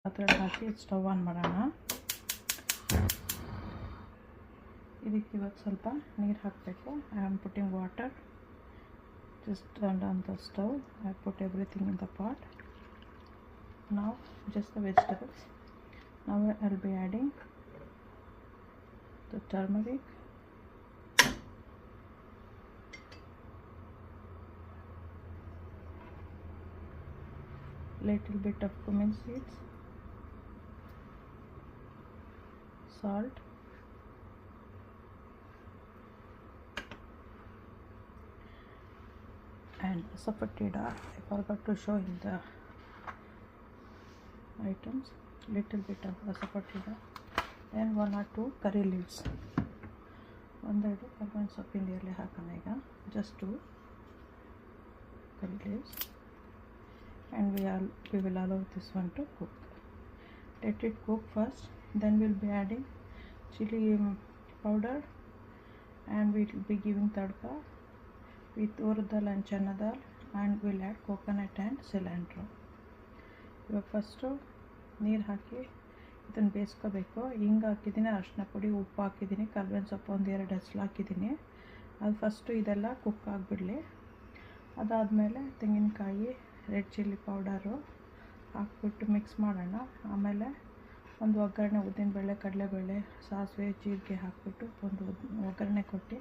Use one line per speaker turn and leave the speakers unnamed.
ಪಾತ್ರೆಗೆ ಹಾಕಿ stove on ಮಾಡೋಣ. ಇದಕ್ಕೆ ಇವತ್ತು ಸ್ವಲ್ಪ ನೀರು ಹಾಕಬೇಕು. I am putting water. Just turn on the stove. I put everything in the pot. Now just the vegetables. Now I'll be adding the turmeric, little bit of cumin seeds, salt, and sapoteeda. I forgot to show in the items. Little bit of sapoteeda, then 1 or 2 curry leaves. ಒಂದೆರಡು ಕರ್ಬೇವಿನ ಸೊಪ್ಪಿನ ಎಲೆ ಹಾಕೋಣ ಈಗ. just 2 curry leaves, and we will allow this one to cook. Let it cook first, then we'll be adding chili powder, and we'll be giving tadka with urad dal and chana dal, and we'll add coconut and cilantro. ಇವಾಗ first ನೀರು ಹಾಕಿ ಇದನ್ನು ಬೇಯಿಸ್ಕೋಬೇಕು. ಹಿಂಗೆ ಹಾಕಿದ್ದೀನಿ, ಅರಿಶಿನ ಪುಡಿ, ಉಪ್ಪು ಹಾಕಿದ್ದೀನಿ, ಕರ್ಬೇವಿನ ಸೊಪ್ಪು 1-2 ಹೆಸರು ಹಾಕಿದ್ದೀನಿ. ಅದು ಫಸ್ಟು ಇದೆಲ್ಲ ಕುಕ್ ಆಗಿಬಿಡಲಿ. ಅದಾದಮೇಲೆ ತೆಂಗಿನಕಾಯಿ, ರೆಡ್ ಚಿಲ್ಲಿ ಪೌಡರು ಹಾಕ್ಬಿಟ್ಟು ಮಿಕ್ಸ್ ಮಾಡೋಣ. ಆಮೇಲೆ ಒಂದು ಒಗ್ಗರಣೆ, ಉದ್ದಿನಬೇಳೆ, ಕಡಲೆಬೇಳೆ, ಸಾಸಿವೆ, ಜೀರಿಗೆ ಹಾಕ್ಬಿಟ್ಟು ಒಂದು ಒಗ್ಗರಣೆ ಕೊಟ್ಟು